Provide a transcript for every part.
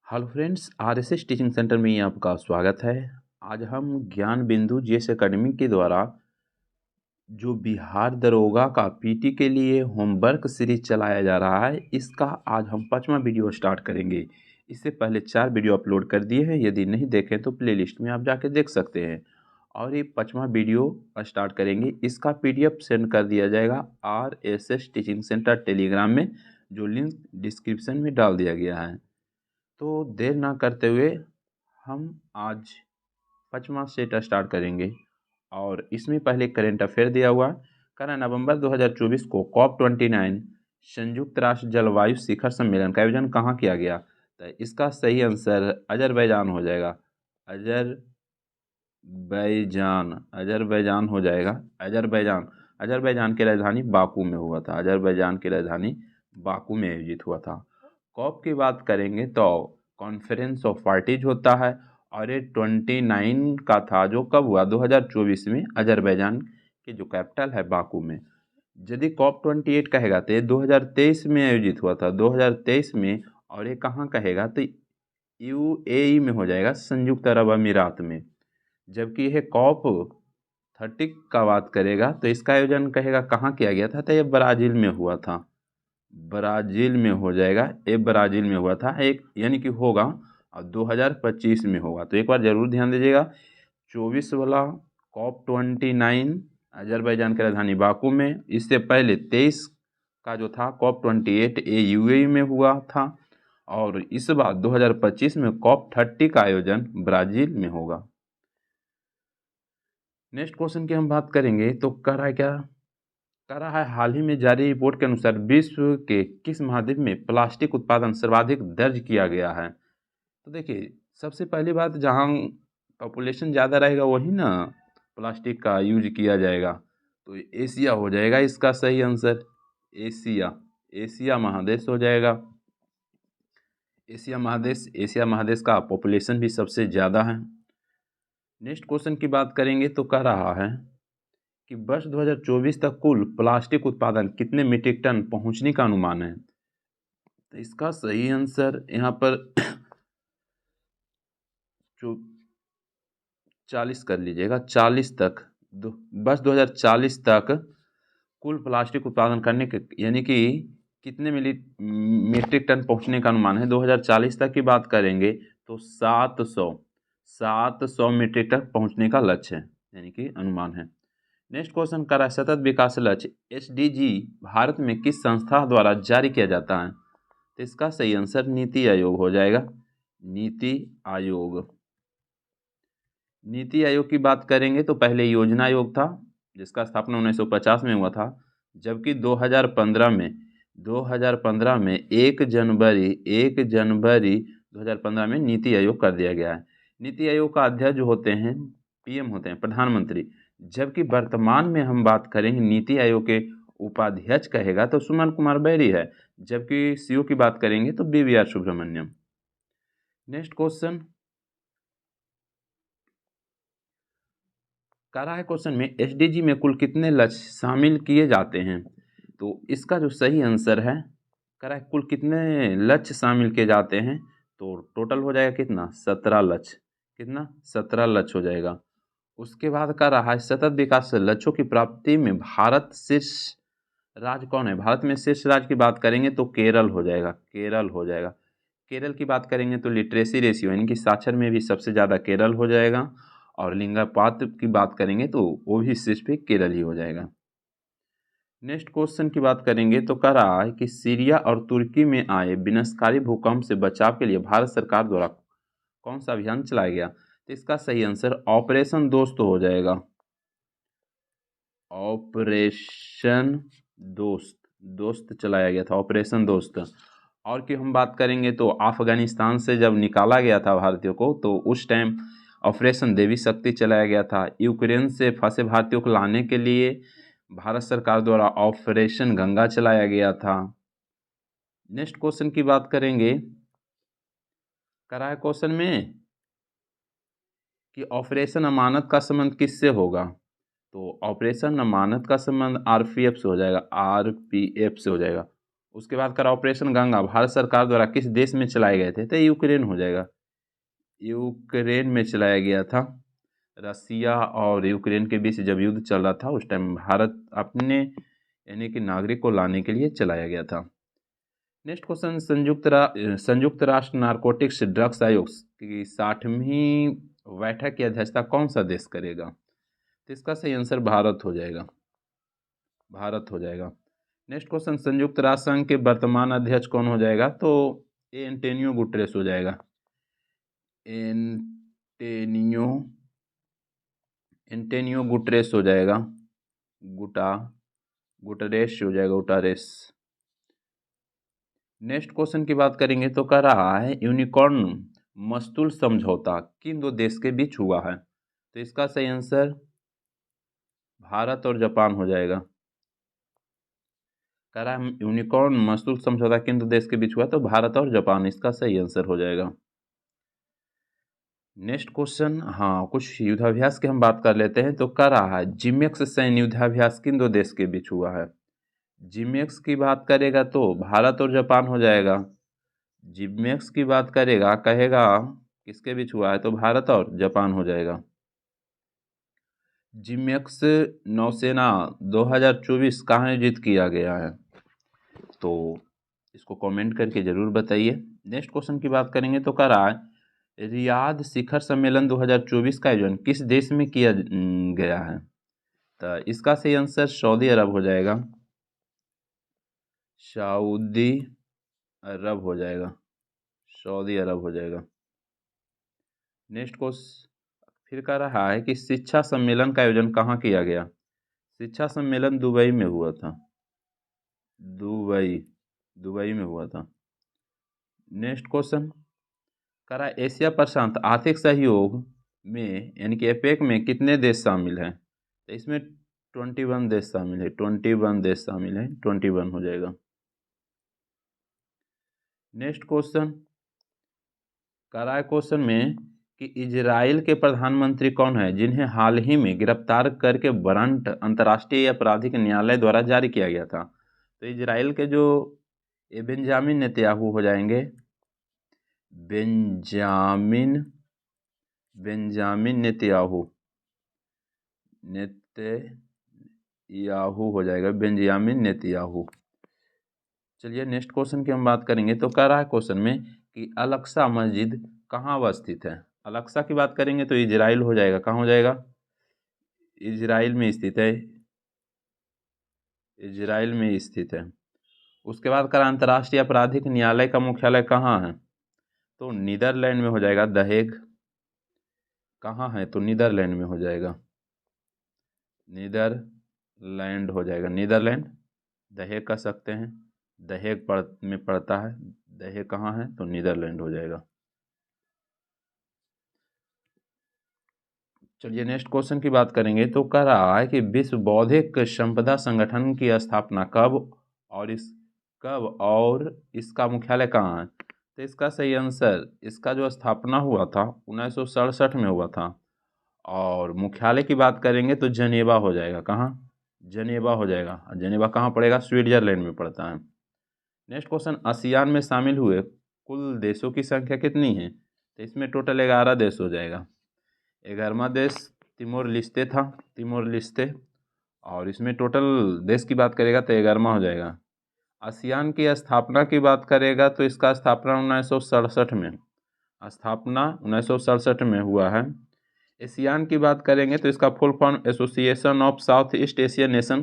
Hello friends, RSS teaching centre में आपका स्वागत है। आज हम ज्ञान बिंदु जीएस एकेडमी के द्वारा जो बिहार दरोगा का पीटी के लिए होमवर्क सीरीज चलाया जा रहा है, इसका आज हम 5वां वीडियो स्टार्ट करेंगे। इससे पहले 4 वीडियो अपलोड कर दिए हैं, यदि नहीं देखें तो प्लेलिस्ट में आप जाके देख सकते हैं। और ये 5वां वीडियो स्टार्ट करेंगे, इसका पीडीएफ सेंड कर दिया जाएगा आरएसएस टीचिंग सेंटर टेलीग्राम में, जो लिंक डिस्क्रिप्शन में डाल दिया गया है। तो देर ना करते हुए हम आज 5वां सेट स्टार्ट करेंगे। और इसमें पहले करेंट अफेयर दिया हुआ। कल नवंबर 2024 को COP29 संयुक्त राष्ट्र जलवायु शिखर सम्मेलन का आयोजन कहाँ किया गया? तो इसका सही आंसर अजरबैजान हो जाएगा। अजरबैजान हो जाएगा। अजरबैजान की राजधानी बाकू में हुआ था। अजरबैजान की राजधानी बाकू में आयोजित हुआ था। कॉप की बात करेंगे तो कॉन्फ्रेंस ऑफ पार्टीज होता है, और ये 29 का था, जो कब हुआ? 2024 में अजरबैजान के जो कैपिटल है बाकू में। यदि COP28 कहेगा तो ये 2023 में आयोजित हुआ था, 2023 में। और ये कहाँ कहेगा तो यूएई में हो जाएगा, संयुक्त अरब अमीरात में। जबकि यह COP30 का बात करेगा तो इसका आयोजन कहेगा कहाँ किया गया था, तो ये ब्राज़ील में हुआ था। ब्राज़ील में हो जाएगा, ये ब्राज़ील में हुआ था एक, यानी कि होगा, और 2025 में होगा। तो एक बार ज़रूर ध्यान दीजिएगा। 24 वाला COP29 अजरबैजान की राजधानी बाकू में। इससे पहले 23 का जो था COP28 ये यूएई में हुआ था। और इस बार 2025 में COP30 का आयोजन ब्राज़ील में होगा। नेक्स्ट क्वेश्चन की हम बात करेंगे तो कर रहा है हाल ही में जारी रिपोर्ट के अनुसार विश्व के किस महाद्वीप में प्लास्टिक उत्पादन सर्वाधिक दर्ज किया गया है? तो देखिए, सबसे पहली बात, जहाँ पॉपुलेशन ज़्यादा रहेगा वही ना प्लास्टिक का यूज किया जाएगा। तो एशिया हो जाएगा इसका सही आंसर। एशिया महादेश हो जाएगा। एशिया महादेश का पॉपुलेशन भी सबसे ज़्यादा है। नेक्स्ट क्वेश्चन की बात करेंगे तो कह रहा है कि वर्ष 2024 तक कुल प्लास्टिक उत्पादन कितने मीट्रिक टन पहुंचने का अनुमान है? तो इसका सही आंसर यहाँ पर 40 कर लीजिएगा, 40 तक। वर्ष 2040 तक कुल प्लास्टिक उत्पादन करने के, यानी कि कितने मीट्रिक टन पहुंचने का अनुमान है 2040 तक की बात करेंगे तो 700 मीट्रिक टन पहुंचने का लक्ष्य है, यानी कि अनुमान है। नेक्स्ट क्वेश्चन कर रहा है सतत विकास लक्ष्य SDG भारत में किस संस्था द्वारा जारी किया जाता है? तो इसका सही आंसर नीति आयोग हो जाएगा। नीति आयोग की बात करेंगे तो पहले योजना आयोग था, जिसका स्थापना 1950 में हुआ था। जबकि 2015 में 1 जनवरी 2015 में नीति आयोग कर दिया गया है। नीति आयोग का अध्यक्ष जो होते हैं PM होते हैं, प्रधानमंत्री। जबकि वर्तमान में हम बात करेंगे नीति आयोग के उपाध्यक्ष कहेगा तो सुमन कुमार बैरी है। जबकि CEO की बात करेंगे तो BVR सुब्रमण्यम। नेक्स्ट क्वेश्चन कर रहा है क्वेश्चन में SDG में कुल कितने लक्ष्य शामिल किए जाते हैं? तो इसका जो सही आंसर है, कर रहा है कुल कितने लक्ष्य शामिल किए जाते हैं, तो टोटल हो जाएगा कितना? 17 लक्ष्य। कितना? 17 लक्ष्य हो जाएगा। उसके बाद कर रहा है सतत विकास लक्ष्यों की प्राप्ति में भारत शीर्ष राज्य कौन है? भारत में शीर्ष राज्य की बात करेंगे तो केरल हो जाएगा। केरल की बात करेंगे तो लिटरेसी रेशियो, यानी कि साक्षर में भी सबसे ज़्यादा केरल हो जाएगा। और लिंगानुपात की बात करेंगे तो वो भी शीर्ष पे केरल ही हो जाएगा। नेक्स्ट क्वेश्चन की बात करेंगे तो कह रहा है कि सीरिया और तुर्की में आए विनाशकारी भूकंप से बचाव के लिए भारत सरकार द्वारा कौन सा अभियान चलाया गया? तो इसका सही आंसर ऑपरेशन दोस्त हो जाएगा। ऑपरेशन दोस्त चलाया गया था, ऑपरेशन दोस्त। और की हम बात करेंगे तो अफगानिस्तान से जब निकाला गया था भारतीयों को, तो उस टाइम ऑपरेशन देवी शक्ति चलाया गया था। यूक्रेन से फंसे भारतीयों को लाने के लिए भारत सरकार द्वारा ऑपरेशन गंगा चलाया गया था। नेक्स्ट क्वेश्चन की बात करेंगे, करा है क्वेश्चन में कि ऑपरेशन अमानत का संबंध किससे होगा? तो ऑपरेशन अमानत का संबंध RPF से हो जाएगा। RPF से हो जाएगा। उसके बाद करा ऑपरेशन गंगा, भारत सरकार द्वारा किस देश में चलाए गए थे? तो यूक्रेन हो जाएगा, यूक्रेन में चलाया गया था। रसिया और यूक्रेन के बीच जब युद्ध चल रहा था उस टाइम भारत अपने यानी कि नागरिक को लाने के लिए चलाया गया था। नेक्स्ट क्वेश्चन, संयुक्त राष्ट्र नारकोटिक्स ड्रग्स आयोग की 60वीं बैठक की अध्यक्षता कौन सा देश करेगा? तो इसका सही आंसर भारत हो जाएगा, भारत हो जाएगा। नेक्स्ट क्वेश्चन, संयुक्त राष्ट्र संघ के वर्तमान अध्यक्ष कौन हो जाएगा? तो एंटोनियो गुटरेस हो जाएगा, एंटोनियो गुटरेस हो जाएगा, गुटरेस हो जाएगा, गुटरेस। नेक्स्ट क्वेश्चन की बात करेंगे तो कह रहा है यूनिकॉर्न मस्तूल समझौता किन दो देश के बीच हुआ है? तो इसका सही आंसर भारत और जापान हो जाएगा। कह रहा है यूनिकॉर्न मस्तूल समझौता किन दो देश के बीच हुआ? तो भारत और जापान, इसका सही आंसर हो जाएगा। नेक्स्ट क्वेश्चन, हाँ कुछ युद्धाभ्यास की हम बात कर लेते हैं। तो कह रहा है जिमेक्स सैन्य युद्धाभ्यास किन दो देश के बीच हुआ है? जिमेक्स की बात करेगा तो भारत और जापान हो जाएगा। जिमेक्स की बात करेगा, कहेगा किसके बीच हुआ है? तो भारत और जापान हो जाएगा। जिमेक्स नौसेना 2024 कहाँ आयोजित किया गया है? तो इसको कमेंट करके ज़रूर बताइए। नेक्स्ट क्वेश्चन की बात करेंगे तो कह रहा है रियाद शिखर सम्मेलन 2024 का आयोजन किस देश में किया गया है? तो इसका सही आंसर सऊदी अरब हो जाएगा, सऊदी अरब हो जाएगा, सऊदी अरब हो जाएगा। नेक्स्ट क्वेश्चन फिर कह रहा है कि शिक्षा सम्मेलन का आयोजन कहाँ किया गया? शिक्षा सम्मेलन दुबई में हुआ था, दुबई में हुआ था। नेक्स्ट क्वेश्चन कह रहा है एशिया प्रशांत आर्थिक सहयोग में यानी कि एपेक में कितने देश शामिल हैं? तो इसमें 21 देश शामिल है, 21 देश शामिल है, 21 हो जाएगा। नेक्स्ट क्वेश्चन कह रहा है क्वेश्चन में कि इजराइल के प्रधानमंत्री कौन है जिन्हें हाल ही में गिरफ्तार करके वारंट अंतर्राष्ट्रीय आपराधिक न्यायालय द्वारा जारी किया गया था? तो इजराइल के जो बेंजामिन नेतन्याहू हो जाएंगे, बेंजामिन नेतन्याहू हो जाएगा, बेंजामिन नेतन्याहू। चलिए नेक्स्ट क्वेश्चन की हम बात करेंगे तो कह रहा है क्वेश्चन में कि अल-अक्सा मस्जिद कहाँ अवस्थित है? अल-अक्सा की बात करेंगे तो इजराइल हो जाएगा, कहाँ हो जाएगा? इजराइल में स्थित है, इजराइल में स्थित है। उसके बाद कह रहा अंतर्राष्ट्रीय आपराधिक न्यायालय का मुख्यालय कहाँ है? तो नीदरलैंड में हो जाएगा, द हेग। कहाँ है? तो नीदरलैंड में हो जाएगा, नीदरलैंड हो जाएगा, नीदरलैंड। द हेग कह सकते हैं, द हेग में पड़ता है, द हेग कहाँ है? तो नीदरलैंड हो जाएगा। चलिए नेक्स्ट क्वेश्चन की बात करेंगे तो कह रहा है कि विश्व बौद्धिक संपदा संगठन की स्थापना कब और इसका मुख्यालय कहाँ है? तो इसका सही आंसर, इसका जो स्थापना हुआ था 1967 में हुआ था और मुख्यालय की बात करेंगे तो जनेवा हो जाएगा, कहाँ? जनेवा हो जाएगा। जनेवा कहाँ पड़ेगा? स्विट्जरलैंड में पड़ता है। नेक्स्ट क्वेश्चन, आसियान में शामिल हुए कुल देशों की संख्या कितनी है? तो इसमें टोटल 11 देश हो जाएगा। 11वां देश तिमोर लिस्ते था, तिमोर लिस्ते। और इसमें टोटल देश की बात करेगा तो 11वां हो जाएगा। आसियान की स्थापना की बात करेगा तो इसका स्थापना 1967 में, स्थापना 1967 में हुआ है। एशियान की बात करेंगे तो इसका full form association of south east Asian nation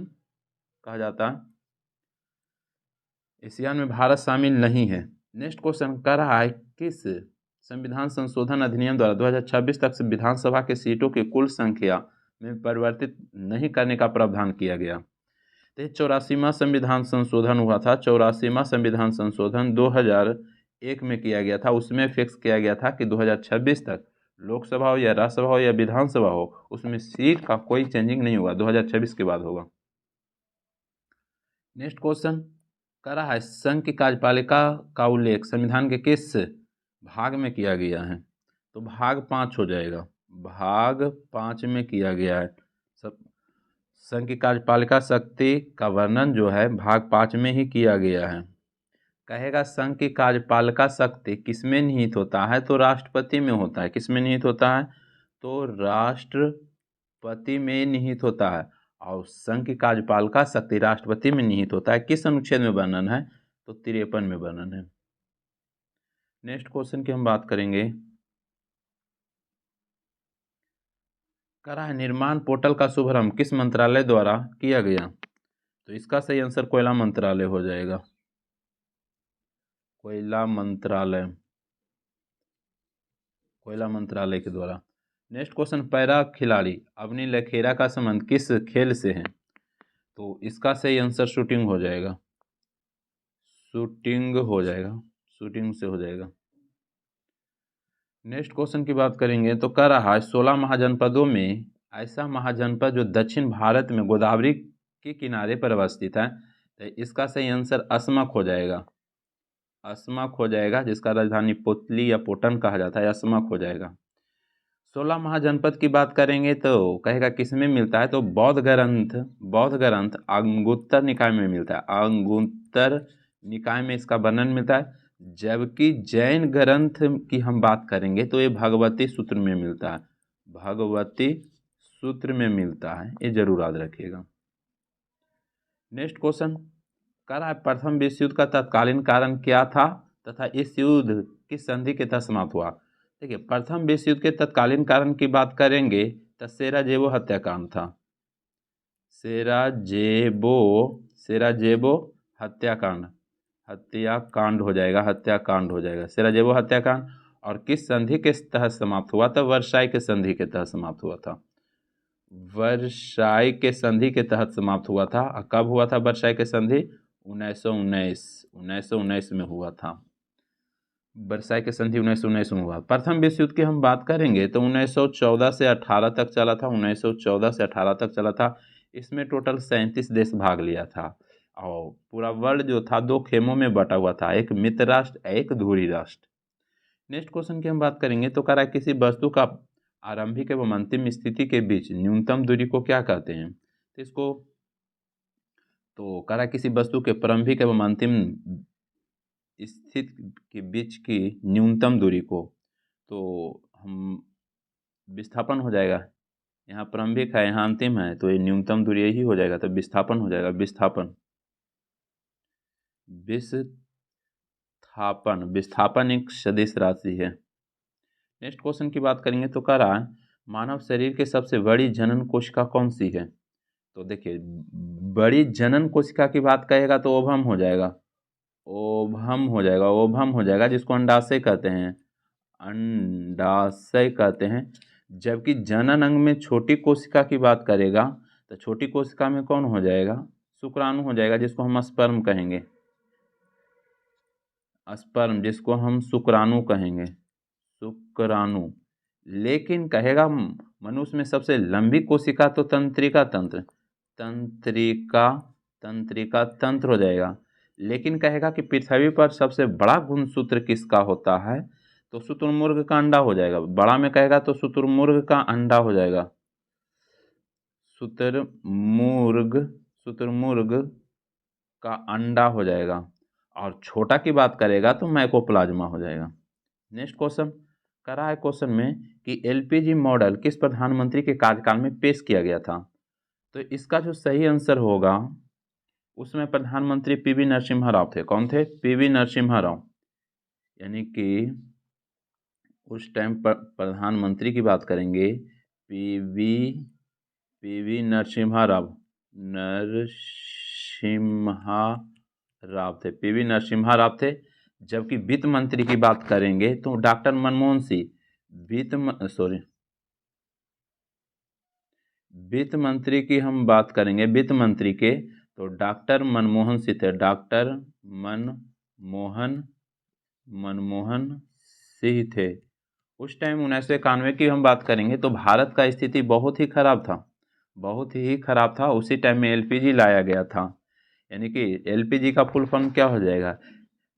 कहा जाता है। एशियान में भारत शामिल नहीं है। नेक्स्ट क्वेश्चन कर रहा है किस संविधान संशोधन अधिनियम द्वारा 2026 तक से विधानसभा के सीटों की कुल संख्या में परिवर्तित नहीं करने का प्रावधान किया गया? तो 84वां संविधान संशोधन हुआ था, 84वां संविधान संशोधन 2001 में किया गया था। उसमें फिक्स किया गया था कि 2026 तक लोकसभा हो या राज्यसभा हो या विधानसभा हो उसमें सीट का कोई चेंजिंग नहीं होगा, 2026 के बाद होगा। नेक्स्ट क्वेश्चन कह रहा है संघ की कार्यपालिका का उल्लेख संविधान के किस भाग में किया गया है? तो भाग 5 हो जाएगा, भाग 5 में किया गया है। सब संघ की कार्यपालिका शक्ति का वर्णन जो है भाग 5 में ही किया गया है। कहेगा संघ की कार्यपालिका शक्ति किसमें निहित होता है, तो राष्ट्रपति में होता है। किसमें निहित होता है, तो राष्ट्रपति में निहित होता है। और संघ की कार्यपालिका शक्ति राष्ट्रपति में निहित होता है। किस अनुच्छेद में वर्णन है, तो 53 में वर्णन है। नेक्स्ट क्वेश्चन की हम बात करेंगे। करा है निर्माण पोर्टल का शुभारंभ किस मंत्रालय द्वारा किया गया, तो इसका सही आंसर कोयला मंत्रालय हो जाएगा। कोयला मंत्रालय के द्वारा। नेक्स्ट क्वेश्चन, पैरा खिलाड़ी अवनी लखेरा का संबंध किस खेल से है, तो इसका सही आंसर शूटिंग हो जाएगा। शूटिंग से हो जाएगा। नेक्स्ट क्वेश्चन की बात करेंगे तो कह रहा है 16 महाजनपदों में ऐसा महाजनपद जो दक्षिण भारत में गोदावरी के किनारे पर अवस्थित है, तो इसका सही आंसर असमक हो जाएगा। जिसका राजधानी पुतली या पोटन कहा जाता है, असमक हो जाएगा। 16 महाजनपद की बात करेंगे तो कहेगा किसमें मिलता है, तो बौद्ध ग्रंथ अंगुत्तर निकाय में मिलता है। अंगुत्तर निकाय में इसका वर्णन मिलता है। जबकि जैन ग्रंथ की हम बात करेंगे तो ये भगवती सूत्र में मिलता है। ये जरूर याद रखिएगा। नेक्स्ट क्वेश्चन कह रहा है प्रथम विश्व युद्ध का तत्कालीन कारण क्या था तथा इस युद्ध किस संधि के तहत समाप्त हुआ। देखिए, प्रथम विश्व युद्ध के तत्कालीन कारण की बात करेंगे तो सेराजेवो हत्याकांड था। सेराजेवो हत्याकांड हो जाएगा। सेराजेवो हत्याकांड। और किस संधि के तहत समाप्त हुआ था, वर्साई के संधि के तहत समाप्त हुआ था। वर्साई के संधि के तहत समाप्त हुआ था। कब हुआ था वर्साई के संधि, 1919 में हुआ था। वर्साई के संधि 1919 में हुआ। प्रथम विश्व युद्ध की हम बात करेंगे तो 1914 से 18 तक चला था। इसमें टोटल 37 देश भाग लिया था और पूरा वर्ल्ड जो था 2 खेमों में बटा हुआ था, एक मित्र राष्ट्र, एक धुरी राष्ट्र। नेक्स्ट क्वेश्चन की हम बात करेंगे तो कह रहा है किसी वस्तु का आरंभिक एवं अंतिम स्थिति के बीच न्यूनतम दूरी को क्या कहते हैं, तो कह रहा है किसी वस्तु के प्रारंभिक एवं अंतिम स्थिति के बीच की न्यूनतम दूरी को तो हम विस्थापन हो जाएगा। यहाँ प्रारंभिक है, यहाँ अंतिम है, तो ये न्यूनतम दूरी यही हो जाएगा, तो विस्थापन हो जाएगा। विस्थापन एक सदिश राशि है। नेक्स्ट क्वेश्चन की बात करेंगे तो कह रहा है मानव शरीर के सबसे बड़ी जनन कोशिका कौन सी है, तो देखिए बड़ी जनन कोशिका की बात कहेगा तो ओवम हो जाएगा, जिसको अंडाशय कहते हैं। जबकि जनन अंग में छोटी कोशिका की बात करेगा तो छोटी कोशिका में कौन हो जाएगा, शुक्राणु हो जाएगा, जिसको हम स्पर्म कहेंगे। जिसको हम शुक्राणु कहेंगे, शुक्राणु। लेकिन कहेगा मनुष्य में सबसे लंबी कोशिका तो तंत्रिका तंत्र हो जाएगा। लेकिन कहेगा कि पृथ्वी पर सबसे बड़ा गुणसूत्र किसका होता है, तो शुतुरमुर्ग का अंडा हो जाएगा। बड़ा में कहेगा तो शुतुरमुर्ग का अंडा हो जाएगा। शुतुरमुर्ग का अंडा हो जाएगा। और छोटा की बात करेगा तो माइकोप्लाज्मा हो जाएगा। नेक्स्ट क्वेश्चन कर रहा है क्वेश्चन में कि एलपीजी मॉडल किस प्रधानमंत्री के कार्यकाल में पेश किया गया था, तो इसका जो सही आंसर होगा उसमें प्रधानमंत्री पीवी नरसिम्हा राव थे। कौन थे, पीवी नरसिम्हा राव। यानी कि उस टाइम पर प्रधानमंत्री की बात करेंगे पीवी नरसिम्हा राव थे। जबकि वित्त मंत्री की बात करेंगे तो डॉक्टर मनमोहन सिंह। वित्त मंत्री की हम बात करेंगे, वित्त मंत्री के, तो डॉक्टर मनमोहन सिंह थे। डॉक्टर मनमोहन सिंह थे। उस टाइम 1991 की हम बात करेंगे तो भारत का स्थिति बहुत ही खराब था। उसी टाइम में एलपीजी लाया गया था। यानी कि एलपीजी का फुल फॉर्म क्या हो जाएगा,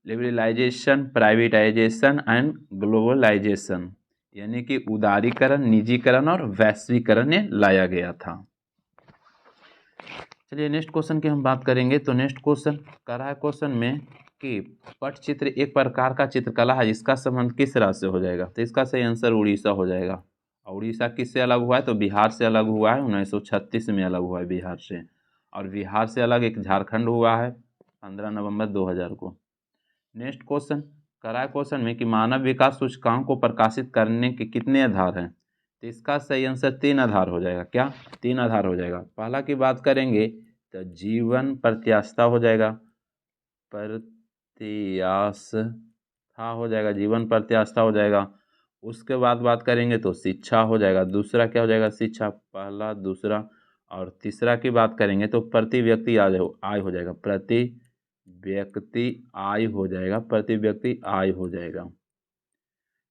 लिबरलाइजेशन, प्राइवेटाइजेशन एंड ग्लोबलाइजेशन। यानी कि उदारीकरण, निजीकरण और वैश्वीकरण ने लाया गया था। चलिए नेक्स्ट क्वेश्चन की हम बात करेंगे तो नेक्स्ट क्वेश्चन कर रहा है क्वेश्चन में कि पटचित्र एक प्रकार का चित्रकला है जिसका संबंध किस राज्य से हो जाएगा, तो इसका सही आंसर उड़ीसा हो जाएगा। और उड़ीसा किससे अलग हुआ है, तो बिहार से अलग हुआ है, 1936 में अलग हुआ है बिहार से। और बिहार से अलग एक झारखंड हुआ है 15 नवंबर 2000 को। नेक्स्ट क्वेश्चन कराए क्वेश्चन में कि मानव विकास सूचकांक को प्रकाशित करने के कितने आधार हैं, तो इसका सही आंसर 3 आधार हो जाएगा। क्या 3 आधार हो जाएगा। पहला की बात करेंगे तो जीवन प्रत्याशा हो जाएगा, प्रत्याशा हो जाएगा, जीवन प्रत्याशा हो जाएगा। उसके बाद बात करेंगे तो शिक्षा हो जाएगा, दूसरा क्या हो जाएगा, शिक्षा पहला दूसरा। और तीसरा की बात करेंगे तो प्रति व्यक्ति आय हो जाएगा, प्रति व्यक्ति आय हो जाएगा, प्रति व्यक्ति आय हो जाएगा।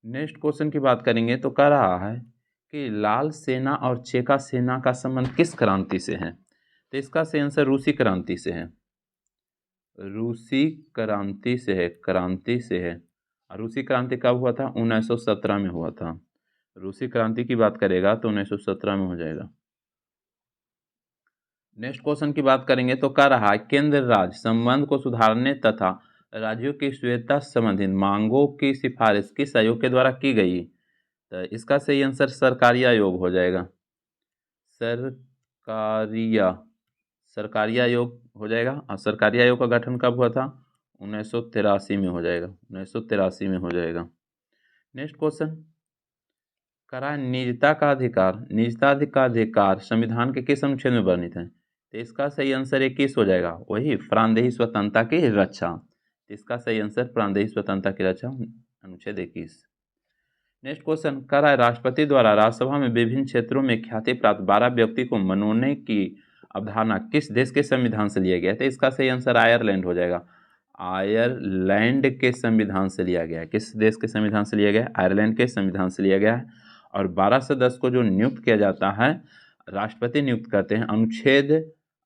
नेक्स्ट क्वेश्चन की बात करेंगे तो कह रहा है कि लाल सेना और चेका सेना का संबंध किस क्रांति से है, तो इसका सही आंसर रूसी क्रांति से है, रूसी क्रांति से है, क्रांति से है। और रूसी क्रांति कब हुआ था, 1917 में हुआ था। रूसी क्रांति की बात करेगा तो 1917 में हो जाएगा। नेक्स्ट क्वेश्चन की बात करेंगे तो कह रहा है केंद्र राज्य संबंध को सुधारने तथा राज्यों की स्वेच्छा संबंधित मांगों की सिफारिश किस आयोग के द्वारा की गई, तो इसका सही आंसर सरकारी आयोग हो जाएगा, सरकारी आयोग हो जाएगा। और सरकारी आयोग का गठन कब हुआ था, 1983 में हो जाएगा, 1983 में हो जाएगा। नेक्स्ट क्वेश्चन करा निजता का अधिकार संविधान के किस अनुच्छेद में वर्णित है, तो इसका सही आंसर 21 हो जाएगा, वही प्राणदेही स्वतंत्रता की रक्षा। तो इसका सही आंसर प्राणदेही स्वतंत्रता की रक्षा अनुच्छेद 21। नेक्स्ट क्वेश्चन करा है राष्ट्रपति द्वारा राज्यसभा में विभिन्न क्षेत्रों में ख्याति प्राप्त 12 व्यक्ति को मनोने की अवधारणा किस देश के संविधान से लिया गया, तो इसका सही आंसर आयरलैंड हो जाएगा, आयरलैंड के संविधान से लिया गया है। किस देश के संविधान से लिया गया है, आयरलैंड के संविधान से लिया गया है। और 12 सदस्य को जो नियुक्त किया जाता है राष्ट्रपति नियुक्त करते हैं, अनुच्छेद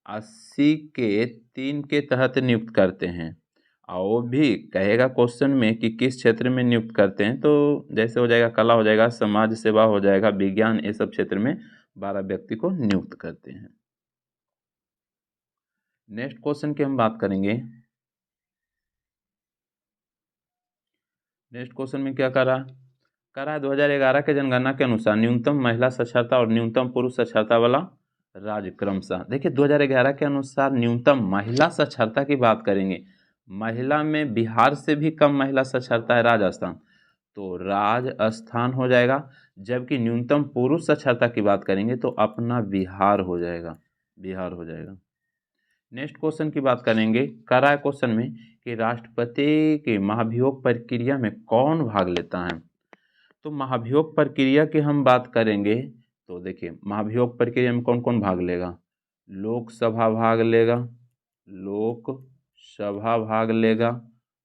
80 के 3 के तहत नियुक्त करते हैं। और वो भी कहेगा क्वेश्चन में कि किस क्षेत्र में नियुक्त करते हैं, तो जैसे हो जाएगा कला हो जाएगा, समाज सेवा हो जाएगा, विज्ञान, ये सब क्षेत्र में 12 व्यक्ति को नियुक्त करते हैं। नेक्स्ट क्वेश्चन की हम बात करेंगे। नेक्स्ट क्वेश्चन में क्या करा है 2011 के जनगणना के अनुसार न्यूनतम महिला साक्षरता और न्यूनतम पुरुष साक्षरता वाला राज्य क्रमशः। देखिए 2011 के अनुसार न्यूनतम महिला साक्षरता की बात करेंगे, महिला में बिहार से भी कम महिला साक्षरता है राजस्थान, तो राजस्थान हो जाएगा। जबकि न्यूनतम पुरुष साक्षरता की बात करेंगे तो अपना बिहार हो जाएगा, बिहार हो जाएगा। नेक्स्ट क्वेश्चन की बात करेंगे करा है क्वेश्चन में कि राष्ट्रपति के महाभियोग प्रक्रिया में कौन भाग लेता है, तो महाभियोग प्रक्रिया की हम बात करेंगे तो देखिए महाभियोग प्रक्रिया में कौन कौन भाग लेगा, लोकसभा भाग लेगा, लोकसभा भाग लेगा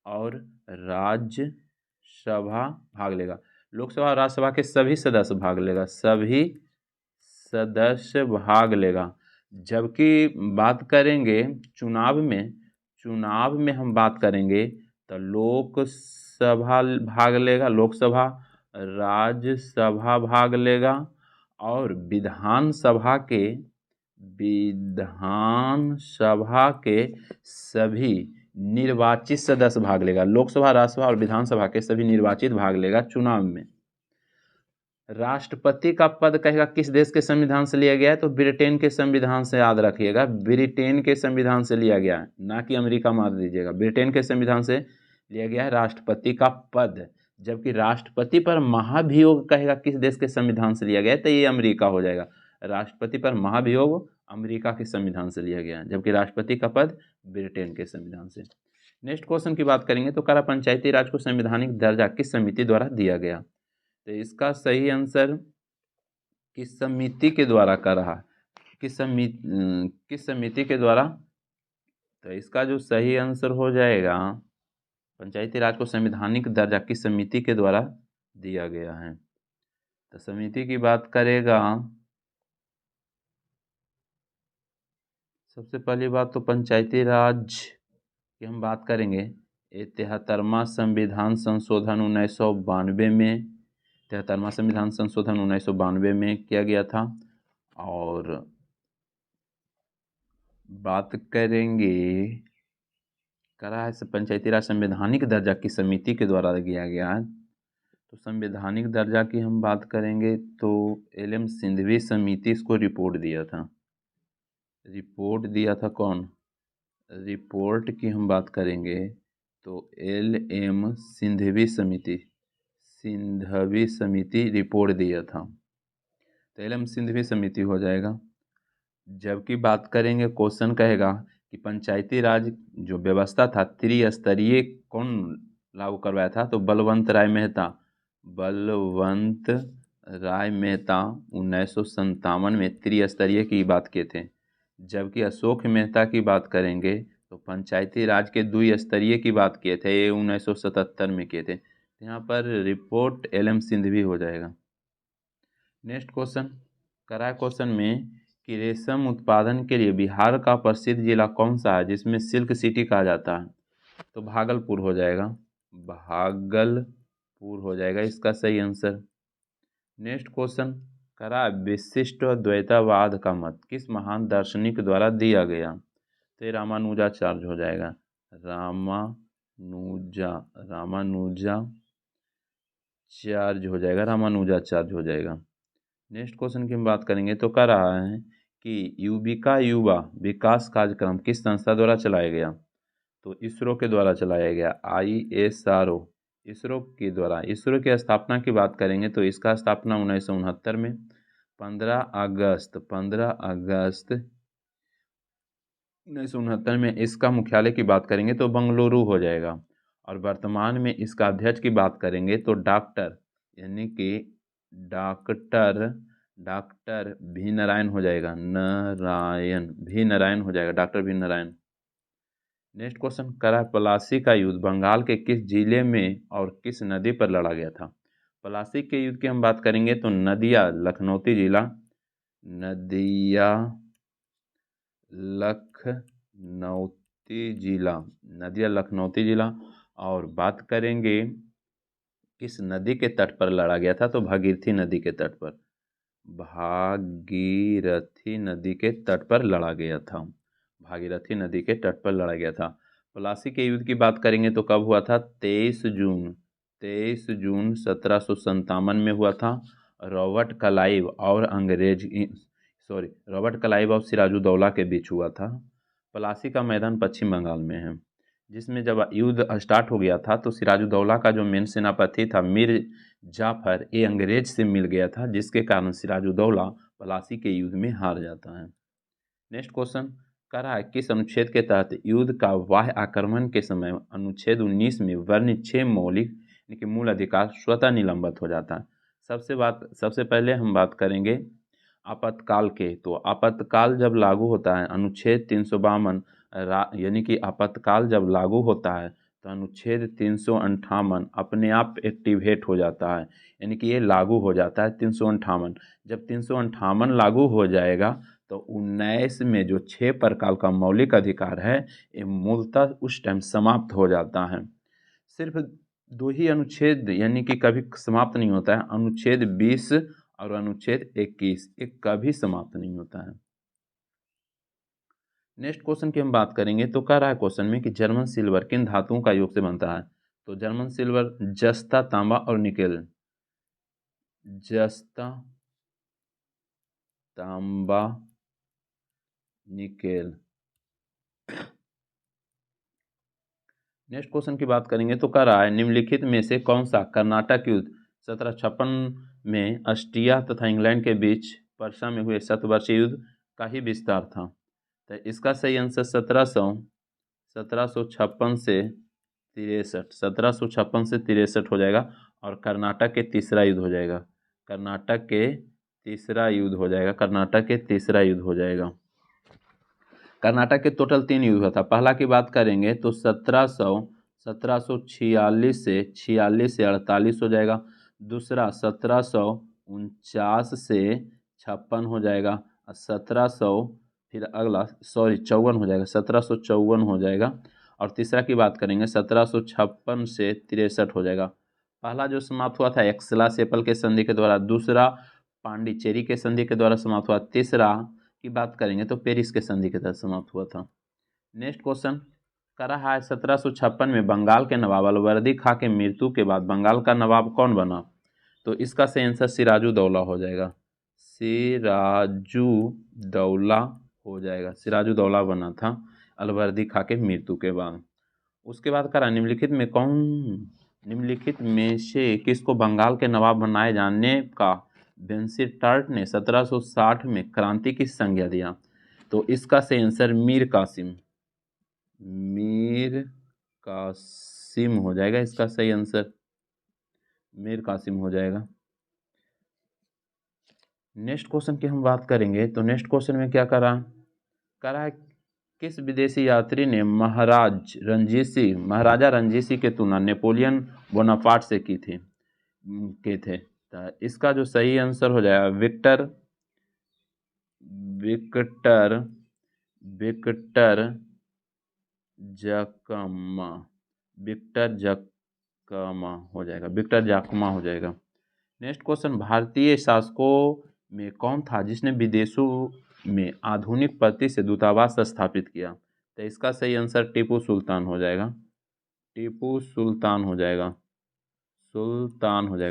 और राज्यसभा भाग लेगा। लोकसभा और राज्यसभा के सभी सदस्य भाग लेगा, सभी सदस्य भाग लेगा। जबकि बात करेंगे चुनाव में हम बात करेंगे तो लोकसभा भाग लेगा, लोकसभा, राज्यसभा भाग लेगा और विधानसभा के सभी निर्वाचित सदस्य भाग लेगा। लोकसभा, राज्यसभा और विधानसभा के सभी निर्वाचित भाग लेगा चुनाव में। राष्ट्रपति का पद कहेगा किस देश के संविधान से लिया गया है, तो ब्रिटेन के संविधान से याद रखिएगा, ब्रिटेन के संविधान से लिया गया है, ना कि अमेरिका मार दीजिएगा, ब्रिटेन के संविधान से लिया गया है राष्ट्रपति का पद। जबकि राष्ट्रपति पर महाभियोग कहेगा किस देश के संविधान से लिया गया है, तो ये अमेरिका हो जाएगा। राष्ट्रपति पर महाभियोग अमेरिका के संविधान से लिया गया है, जबकि राष्ट्रपति का पद ब्रिटेन के संविधान से। नेक्स्ट क्वेश्चन की बात करेंगे तो करा पंचायती राज को संवैधानिक दर्जा किस समिति द्वारा दिया गया, तो इसका सही आंसर किस समिति के द्वारा कर रहा है, किस समिति के द्वारा, तो इसका जो सही आंसर हो जाएगा पंचायती राज को संवैधानिक दर्जा किस समिति के द्वारा दिया गया है, तो समिति की बात करेगा सबसे पहली बात तो पंचायती राज की हम बात करेंगे 73वां संविधान संशोधन 1992 में, 73वां संविधान संशोधन 1992 में किया गया था। और बात करेंगे करा है पंचायती राज संवैधानिक दर्जा की समिति के द्वारा दिया गया है। तो संवैधानिक दर्जा की हम बात करेंगे तो एल.एम. सिंघवी समिति इसको रिपोर्ट दिया था। रिपोर्ट दिया था कौन? रिपोर्ट की हम बात करेंगे तो एल.एम. सिंघवी समिति रिपोर्ट दिया था, तो एल.एम. सिंघवी समिति हो जाएगा। जबकि बात करेंगे, क्वेश्चन कहेगा कि पंचायती राज जो व्यवस्था था त्रिस्तरीय कौन लागू करवाया था? तो बलवंत राय मेहता 1957 में त्रिस्तरीय की बात किए थे। जबकि अशोक मेहता की बात करेंगे तो पंचायती राज के द्विस्तरीय की बात किए थे, ये 1977 में किए थे। यहाँ पर रिपोर्ट एल.एम. सिंघवी हो जाएगा। नेक्स्ट क्वेश्चन करा है क्वेश्चन में कि रेशम उत्पादन के लिए बिहार का प्रसिद्ध जिला कौन सा है जिसमें सिल्क सिटी कहा जाता है? तो भागलपुर हो जाएगा। भागलपुर हो जाएगा इसका सही आंसर। नेक्स्ट क्वेश्चन करा विशिष्ट द्वैतवाद का मत किस महान दार्शनिक द्वारा दिया गया? तो रामानुजाचार्य हो जाएगा। रामानुजाचार्य हो जाएगा। रामानुजाचार्य हो जाएगा। नेक्स्ट क्वेश्चन की हम बात करेंगे तो कह रहा है कि युविका युवा विकास कार्यक्रम किस संस्था द्वारा चलाया गया? तो इसरो के द्वारा चलाया गया। ISRO इसरो के द्वारा। इसरो की स्थापना की बात करेंगे तो इसका स्थापना 1969 में 15 अगस्त 1969 में। इसका मुख्यालय की बात करेंगे तो बंगलुरु हो जाएगा। और वर्तमान में इसका अध्यक्ष की बात करेंगे तो डॉक्टर यानी कि डॉक्टर भी नारायण हो जाएगा। भी नारायण हो जाएगा, डॉक्टर भी नारायण। नेक्स्ट क्वेश्चन करा प्लासी का युद्ध बंगाल के किस जिले में और किस नदी पर लड़ा गया था? प्लासी के युद्ध की हम बात करेंगे तो नदिया लखनौती जिला। और बात करेंगे किस नदी के तट पर लड़ा गया था? तो भागीरथी नदी के तट पर। भागीरथी नदी के तट पर लड़ा गया था। भागीरथी नदी के तट पर लड़ा गया था। प्लासी के युद्ध की बात करेंगे तो कब हुआ था? 23 जून 1757 में हुआ था। रॉबर्ट क्लाइव और सिराजुद्दौला के बीच हुआ था। प्लासी का मैदान पश्चिम बंगाल में है, जिसमें जब युद्ध स्टार्ट हो गया था तो सिराजुद्दौला का जो मेन सेनापति था मीर जाफर, ये अंग्रेज से मिल गया था, जिसके कारण सिराजुद्दौला प्लासी के युद्ध में हार जाता है। नेक्स्ट क्वेश्चन कह रहा है किस अनुच्छेद के तहत युद्ध का बाह्य आक्रमण के समय अनुच्छेद 19 में वर्णित 6 मौलिक यानी कि मूल अधिकार स्वतः निलंबित हो जाता है? सबसे पहले हम बात करेंगे आपातकाल के। तो आपातकाल जब लागू होता है अनुच्छेद 352 यानी कि आपातकाल जब लागू होता है तो अनुच्छेद 358 अपने आप एक्टिवेट हो जाता है, यानी कि ये लागू हो जाता है 358। जब 358 लागू हो जाएगा तो 19 में जो 6 प्रकार का मौलिक अधिकार है ये मूलतः उस टाइम समाप्त हो जाता है। सिर्फ 2 ही अनुच्छेद यानी कि कभी समाप्त नहीं होता है, अनुच्छेद 20 और अनुच्छेद 21, ये कभी समाप्त नहीं होता है। नेक्स्ट क्वेश्चन की हम बात करेंगे तो कह रहा है क्वेश्चन में कि जर्मन सिल्वर किन धातुओं का योग से बनता है? तो जर्मन सिल्वर जस्ता, तांबा और निकेल। जस्ता, तांबा, निकेल। नेक्स्ट क्वेश्चन की बात करेंगे तो कह रहा है निम्नलिखित में से कौन सा कर्नाटक युद्ध 1756 में ऑस्ट्रिया तथा इंग्लैंड के बीच पर्सा में हुए शतवर्षीय युद्ध का ही विस्तार था? तो इसका सही आंसर 1756 से 63 हो जाएगा। और कर्नाटक के तीसरा युद्ध हो जाएगा। कर्नाटक के तीसरा युद्ध हो जाएगा। कर्नाटक के टोटल 3 युद्ध हुआ था। पहला की बात करेंगे तो 1746 से 48 हो जाएगा। दूसरा 1749 से 56 हो जाएगा। और 54 हो जाएगा। 1754 हो जाएगा। और तीसरा की बात करेंगे 1756 से 63 हो जाएगा। पहला जो समाप्त हुआ था एक्सला सेपल के संधि के द्वारा, दूसरा पांडिचेरी के संधि के द्वारा समाप्त हुआ, तीसरा की बात करेंगे तो पेरिस के संधि के तहत समाप्त हुआ था। नेक्स्ट क्वेश्चन कह रहा है 1756 में बंगाल के नवाब अलवर्दी खां के मृत्यु के बाद बंगाल का नवाब कौन बना? तो इसका सही आंसर सिराजुद्दौला हो जाएगा। सिराजुद्दौला हो जाएगा, सिराजुद्दौला बना था अलवर्दी खां के मृत्यु के बाद। उसके बाद करा निम्नलिखित में से किसको बंगाल के नवाब बनाए जाने का बेंसीटार्ट ने 1760 में क्रांति की संज्ञा दिया? तो इसका सही आंसर मीर कासिम हो जाएगा। इसका सही आंसर मीर कासिम हो जाएगा। नेक्स्ट क्वेश्चन की हम बात करेंगे तो नेक्स्ट क्वेश्चन में क्या करा है किस विदेशी यात्री ने महाराजा रंजीत सिंह की तुलना नेपोलियन बोनापार्ट से की थे? तो इसका जो सही आंसर हो जाएगा विक्टर जकमा हो जाएगा। विक्टर जाकमा हो जाएगा। नेक्स्ट क्वेश्चन, भारतीय शासकों में कौन था जिसने विदेशों में आधुनिक पद्धति से दूतावास स्थापित किया? तो इसका सही आंसर टीपू सुल्तान हो जाएगा। टीपू सुल्तान हो जाएगा।